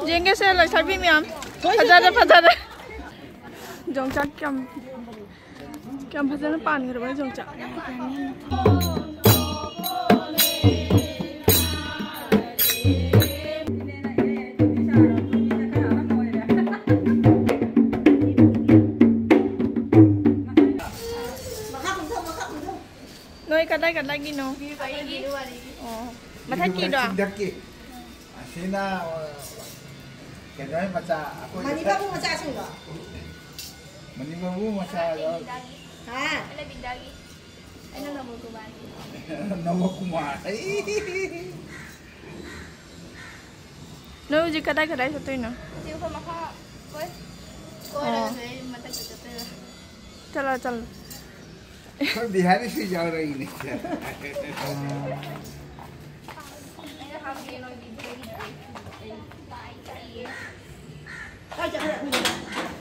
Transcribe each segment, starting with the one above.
जेंगे से लसाबी मैम फजादा फजादा जोंचाक क्या फजाना पान करबा जोंचाक Noi kadai gino. Oh, macam kira. Sina, kadai macam aku. Mani babu macam asing tak? Mani babu macam. Ha? Ada bidari. Ano nama kumar? Nama kumar. No, jika kadai satu ini. Siapa maka koi? Koi dah saya mata kita tu. Chalo. Bihari से जा रही नहीं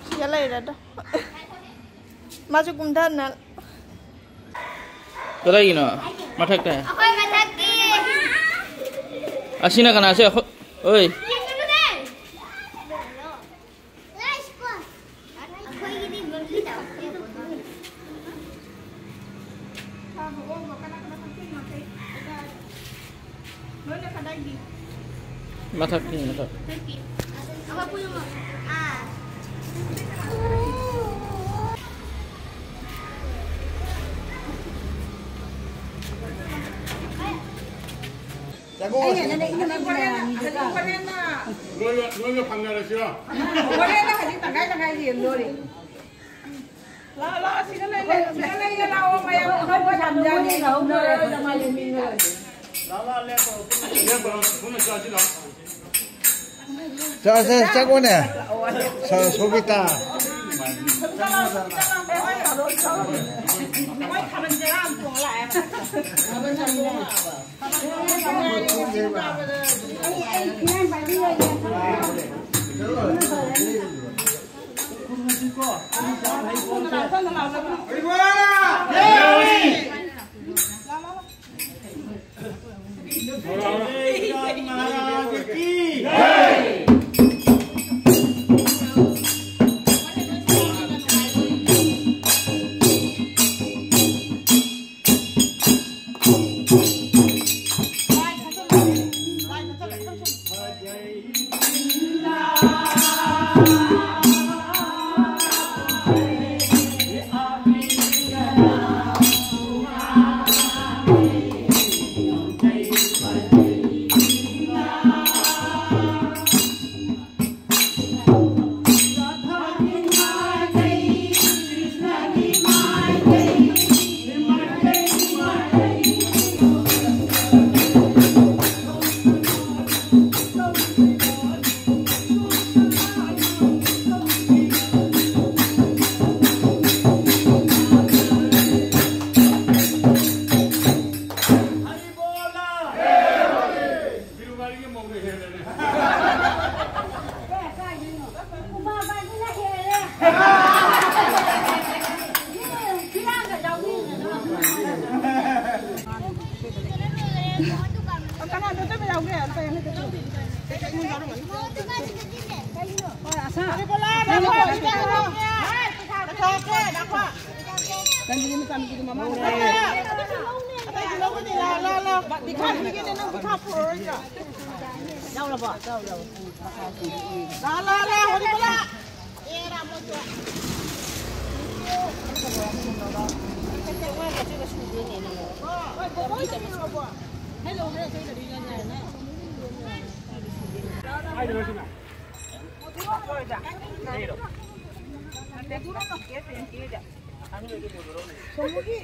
Segala ya dah. Masuk kumdan nak. Kau lagi no, masak dah. Aku masak ni. Asina kan asal, oi. Masak ni masak. Apa punya mak? Ah. Jago. Nuôi phẳng rồi chưa? Jago nè. Sobita.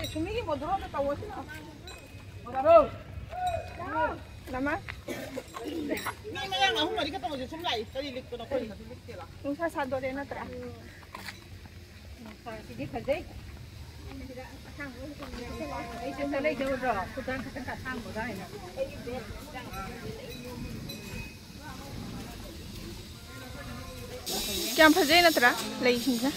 Sumigi modro na tawas na. Nama? Ni mayang aku mari kata macam sumlai, tadi lik kena koi. Nusa sado deh na tra. Sidi kerja. Ai sen lei jauh dah, kudan kata kat sang bodai. क्या फजे न तरा ले सिंजा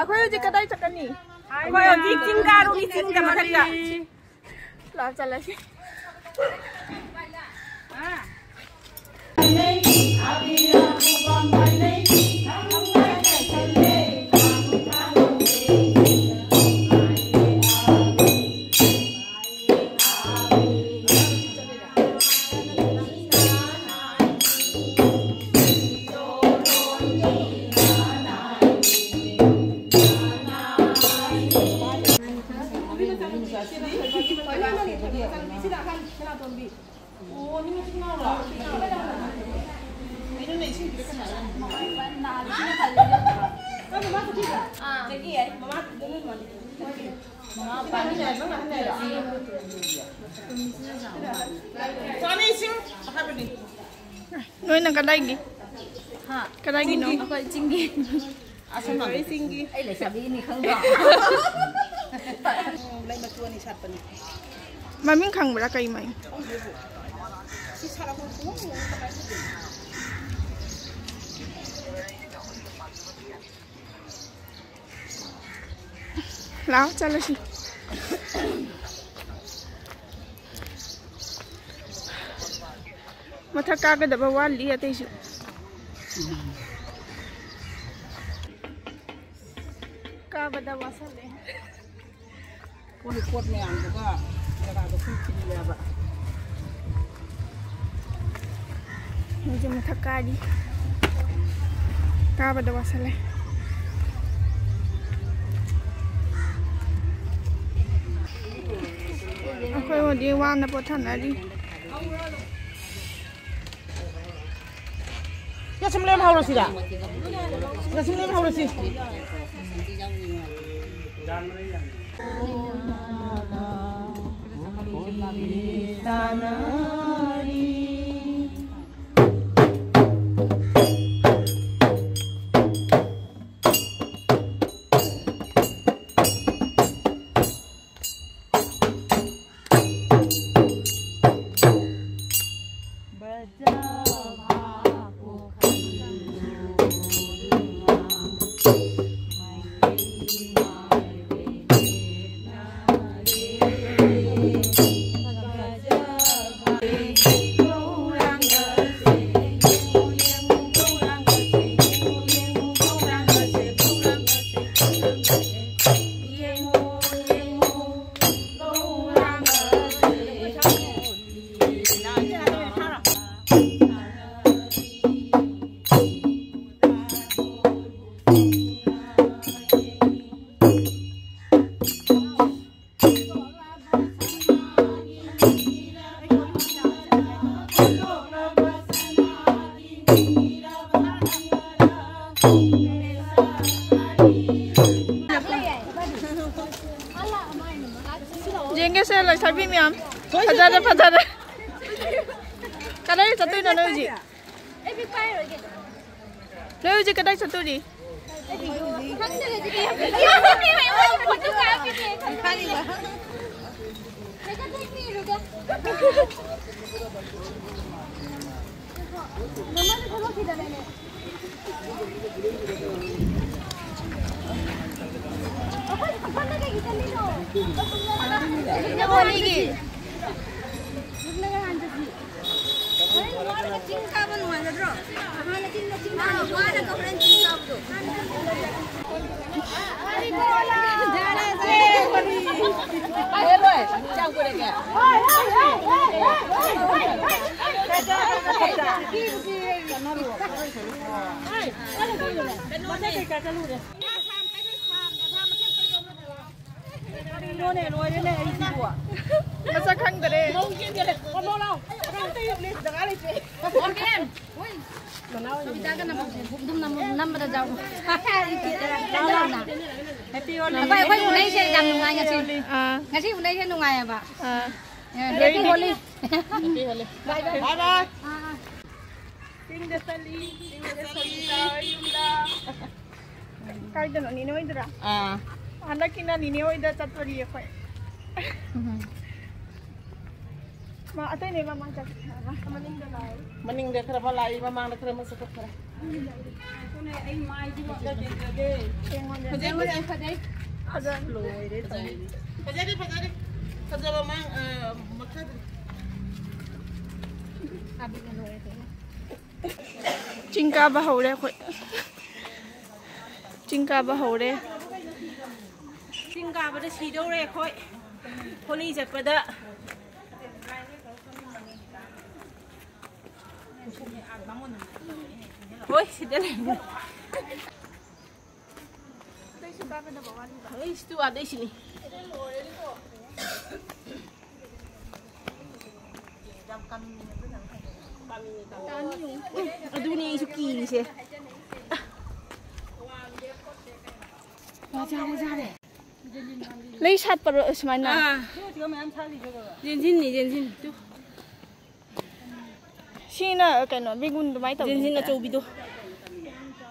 Aku je kedai cakap ni. Aku yang licin garu licin sama kerja. Lah jalan sih. Noi nak kedai lagi. Ha, kedai lagi no. Aku tinggi. Asal nak tinggi. Lah sabi ni khang ba. Lai matua ni sat pani. Mami khang bela kai mai. Si sara ko ko. Lah jalan sih. Mata kaga da ba wali ya tai shi. Ka ba da wasale. Ko ni kot me an juga. Jaga do ku ci ya ba. Ni je mata kadi. Ka ba da wasale. Aku mau dia warna potan tadi. Ya sembilan haus sih dah. Ya sembilan haus sih. Jengke saya lagi tapi miam. Pada. Kadai satu ni nak uji. Nak uji kadai satu ni. 찐까봐 누워가지고 하나 찐나 와라 거는 찐까도 아니 뭐야 잘해 아이로 짱 그러게 Masa kang dere. kita kan nama jauh apa unai saya jam nungai ngasih unai saya nungai ya pak dari holi bye bye Kaya doon, ninoy dira. Anak kina ninoy da tatori ako. Ma atay ne mamang ka. Maning dalay. maning de kara palai mamang de kara masuk kara Pajari kerja mamang makan Chingka ba hore ko. Chingka ba hore. Chingka ba da shi dore khoi holi chakpada Oi, sidere. Oi, stu ada sini. Aduh ni suki ni sih. Wajar. Lay shat pero usmana. Jensin tu. Sina kano bigun dumai taw. Jensin na chobi tu.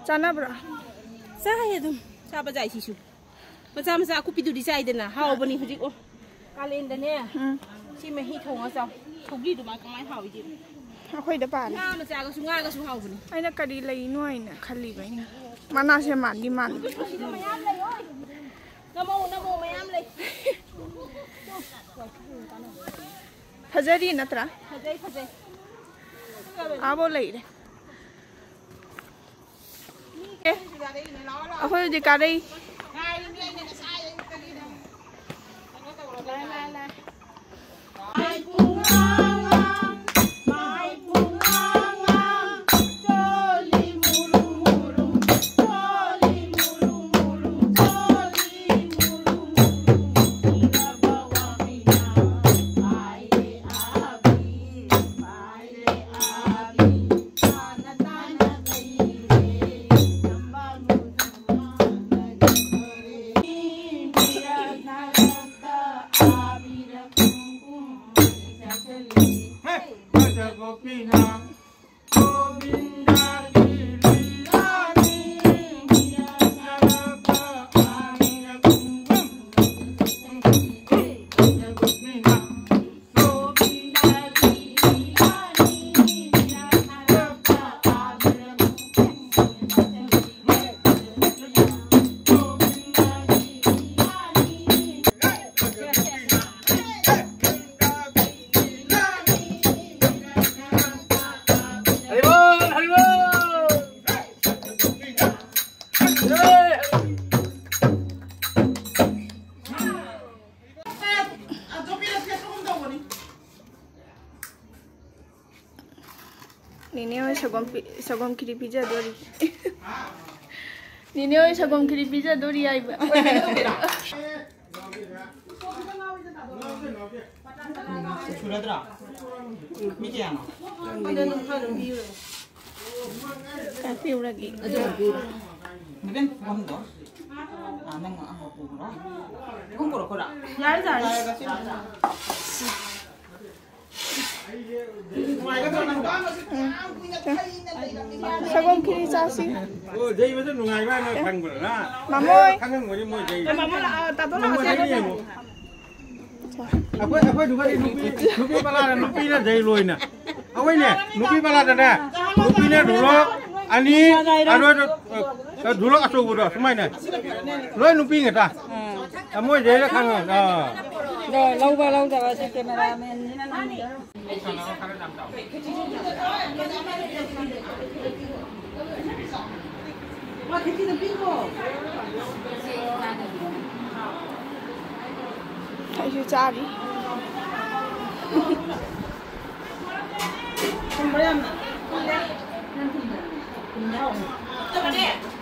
Chana bra. Saya tu. Siapa jai sisu. Macam aku pidu di saya dena. Hau bani hujik oh. Kalian dene. Si mehi thong asam. Thogi tu mai kamai hau ji. Ako'y dapan. Na macam aku sungai aku hau bani. Ay na kadi lay nuay na khali ba ina. Mana siya man di man. Namo mayam lay. Hajari na tra. Hajai. Abo lay de. Ako'y di kari. Nini oi sagom kiri pizza dori. Nini oi sagom kiri pizza dori ai ba. Suradra. Miki ano? Tapi lagi. Mungkin kondo. Anang ako pura. Kung kura. Yar jar. Sagom kiri sasi. Oh, jadi macam nungai mana kan gula. Mamoy. Kan kan boleh mau jadi. Mamoy lah tato lah Mau jadi ni. Apa juga nupi pala nupi na jadi loy na. Awai ni nupi pala dah. Nupi ni dulu. Ani ada dulu asal bodoh semai ni. Loy nupi ngata. Kamu jadi kan. Rồi lâu vào rồi sẽ cameraman Hãy chú cha đi.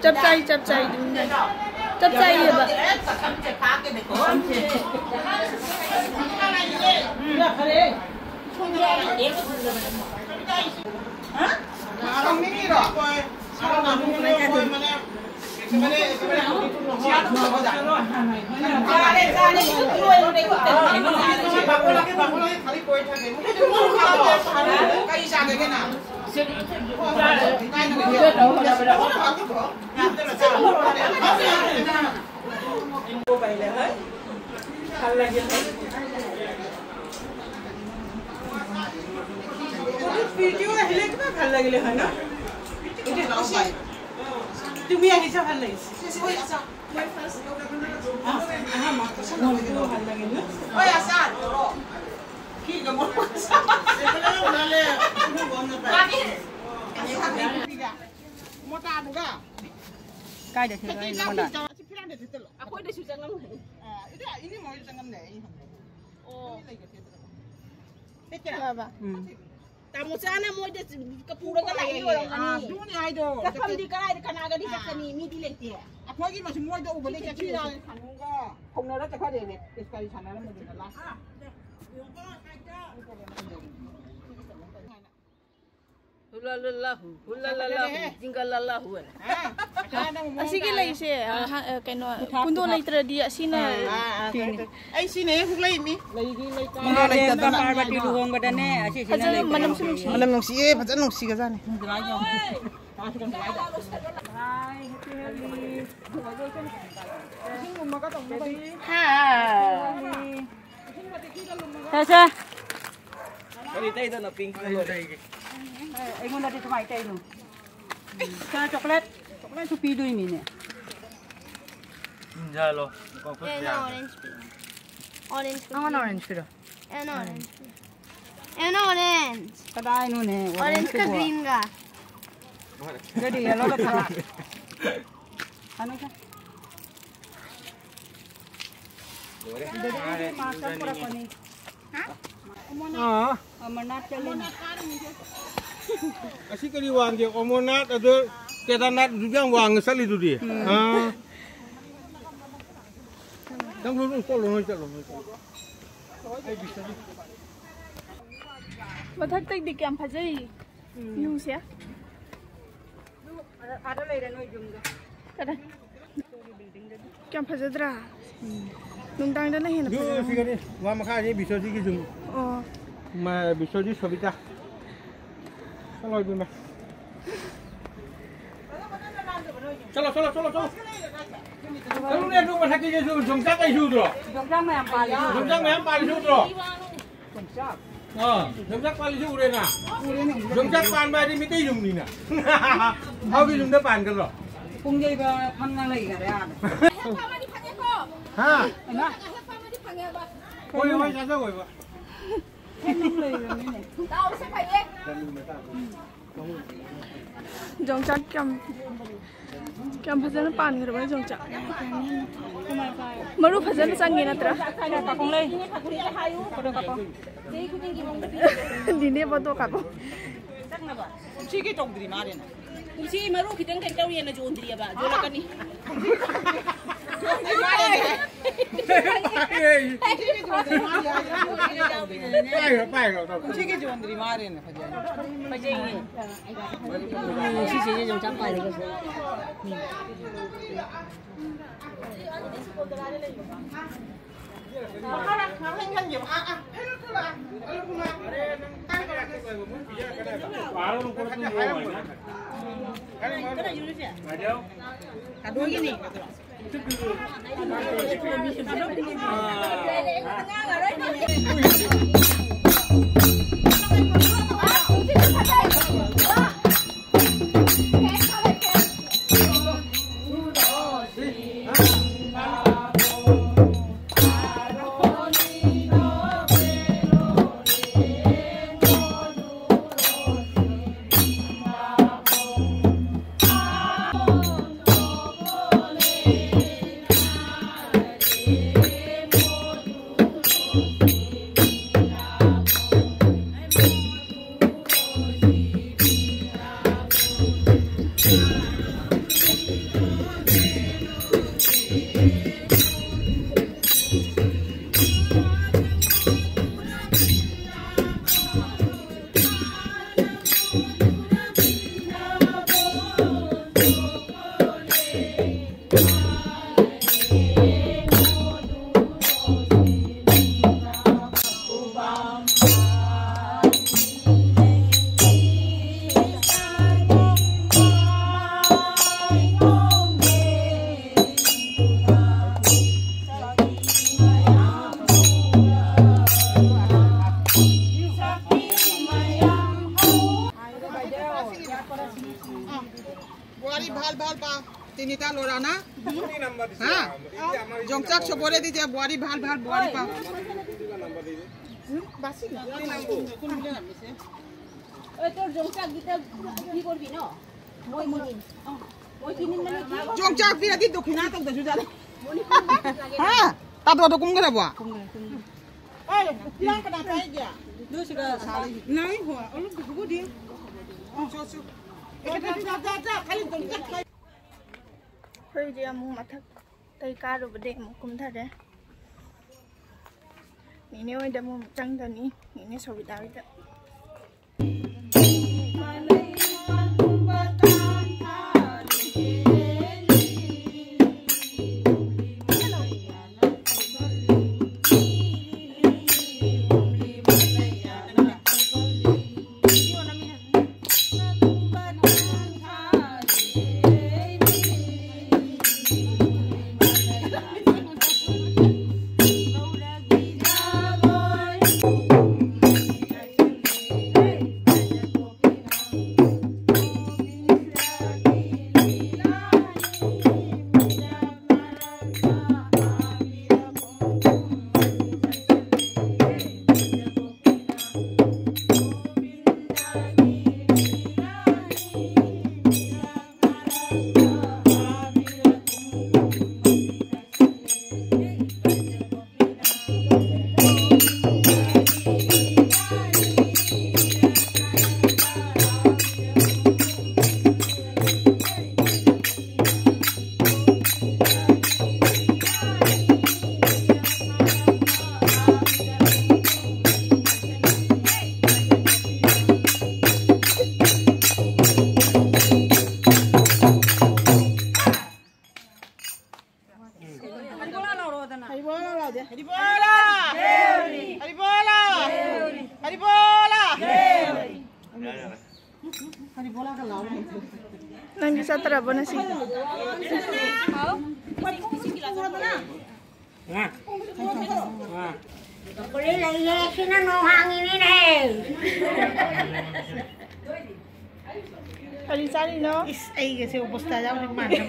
Chấp tay đúng rồi. Chấp tay gì vậy? Video আহিলে কিবা ভাল লাগিলে হয় না তুমি আহিছা ভাল লাগিছে ভাল লাগিল ওই আছা কি গমৰ ওলালে মোটা দুগা কাই দেখে মোটা ফিরান দেখে তেল আকoi দেসু জাংলাম এটা ইনি মই জাংলাম নে ও Bapak. Tamu sana mau dia kepura kan lagi. Dunia itu. Kakam di kerai di kanaga di sakani midi lagi. Apa lagi masih mau itu ubah lagi cina. Kanuga. Kau nara cakap deh ni. Sekali sana lah mungkin lah. Hulalallahu, jinggalallahu. Sige lagi siya. Kano pundo lagi terdia sini. Ay sini hulay mi. Lagi ka. Mga nagtatang parvati luhong ba dane? Asi sina lagi. Malam nung siye, patan nung siga sana. Sasa. Kali tayo na pink color. Ay mo natin sumay tayo no. Sa chocolate. Chocolate su pido ini ne. Jalo. Orange peel. Orange peel. Ang orange piro. And orange peel. And orange. Kadai no ne. Orange ka green ka. Jadi yellow ka pa. Ano ka? Masak pura ko ni. Amarnath challenge. Asyik kali wang dia Amarnath ada Kedarnath juga wang sekali tu dia. Yang belum tolong aja loh. Batak tak di kamp aja ni. Yung siya. Ada lain no jumga. Kada. Kamp aja dra. Nungtang dah nahi na. Yo sikari wang makan ni bisa sih gitu. Oh. Ma bisa sih sobita. Kalau ibu mah. Chalo. Kalau ni tu macam kiri tu, jongsak ay tu. Jongsak mai am pali. Jongsak mai am pali tu. Jongsak pali tu ure na. Jongsak pan ba di miti jung ni na. How ki jung dah pan kan lo? Kung jay ba phang nang lagi ka ya. Ha? Na. Koi koi sa koi ba? Jongchak kam phajana pan kar ba jongchak. Maru phajana changi na tra. Kakong lay. Dine ba to kako. Sige tong diri mare na. Usi maru kitang kan tawi na jon diri ba. Jola kani. Pai rồi. Sige jon diri mare na phajai. Sisi jongsak pali ko. Kado gini. Jongchak chobore di je buari bhal buari pa. Basi na. Oi tor jongchak gita ki korbi no? Moi kinin. Moi kinin mane ki? Jongchak bi adi dokhina tak da juda. Ha? Ta do kum gara bua. Oi, lang kana tai dia. Du sudah sari. Nai ho, olu dugu dia. So. Thôi giờ mua mặt thấp tay cá rồi bật một cùng thật đấy. Mình nếu anh đã mua một trăng rồi ní, mình nên sầu bị đau đấy. Nang bisa terapa nasi? Boleh lagi sini nuhang ini deh. Cari no? Ay kasi ubos tayo ng mana.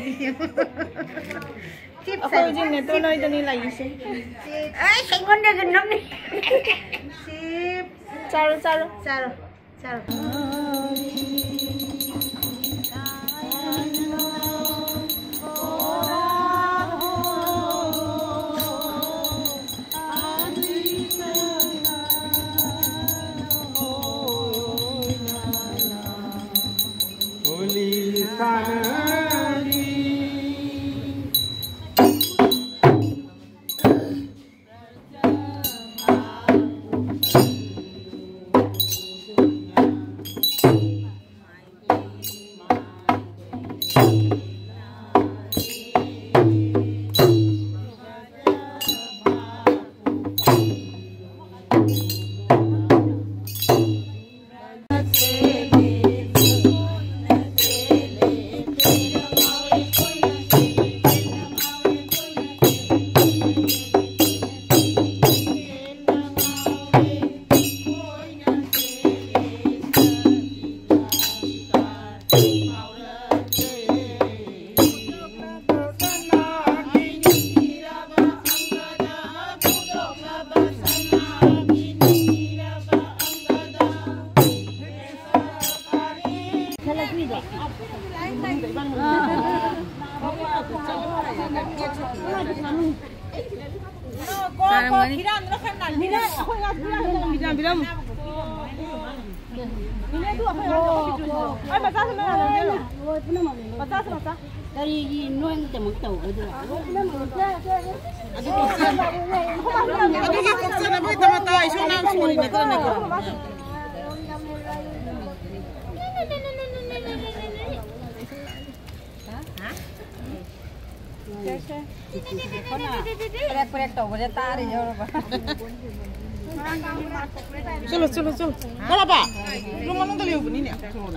Ako din nito na ito nila isip. Ay, sengon na ganun ni. Sip. Charo. Chalo. Wala pa. Rumah nung dali ubun ini. Chalo.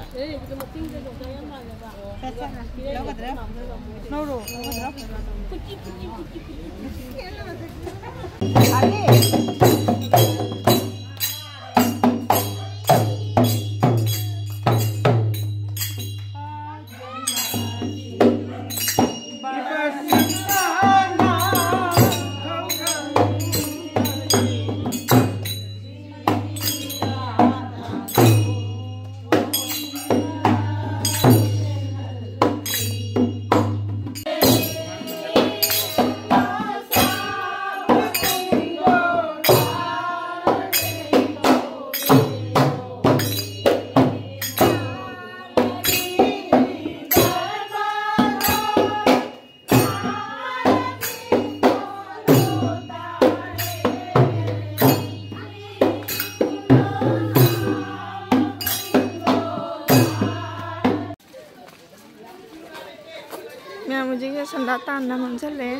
मुझे संदाता ना मंचले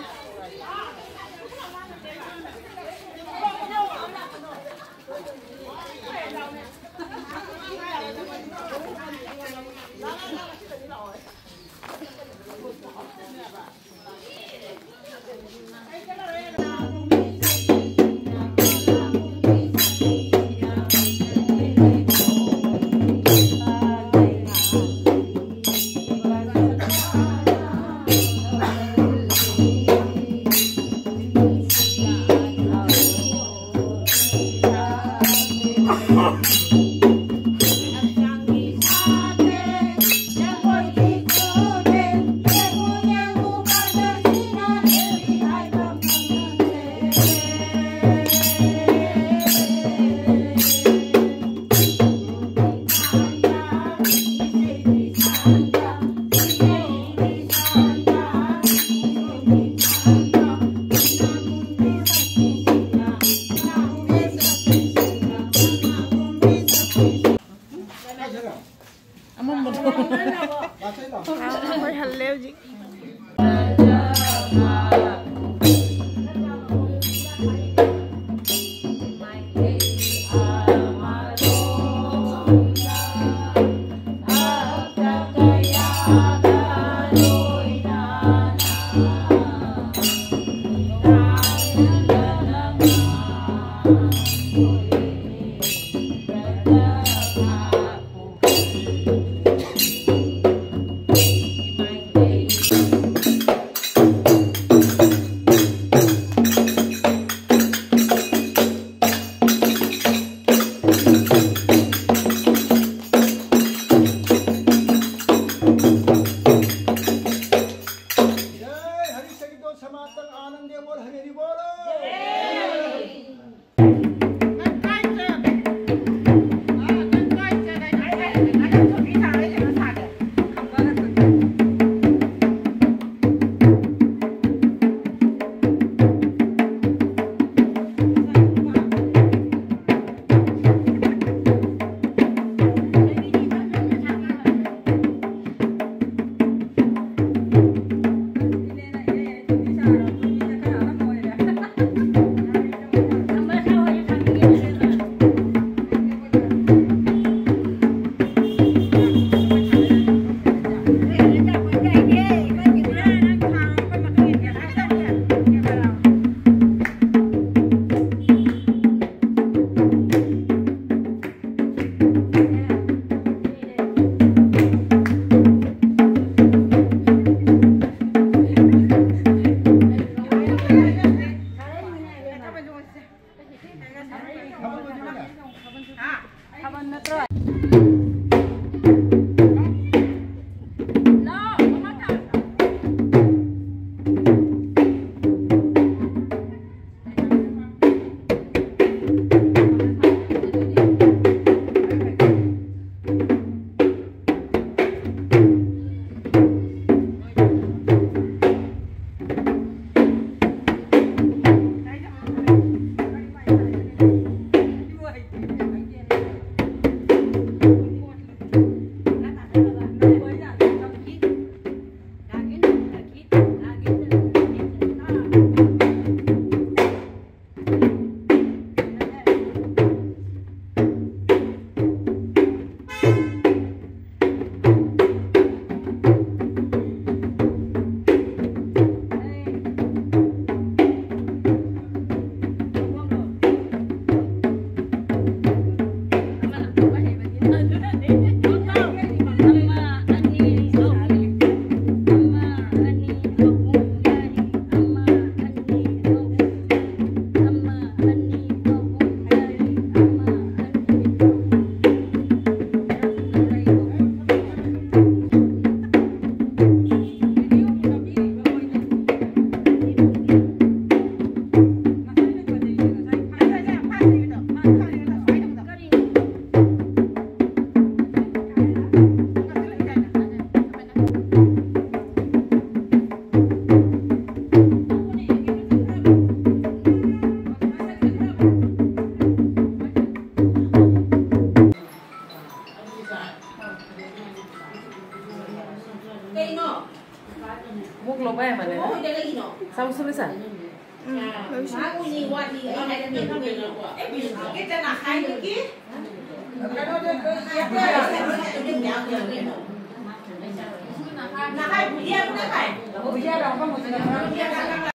Nah,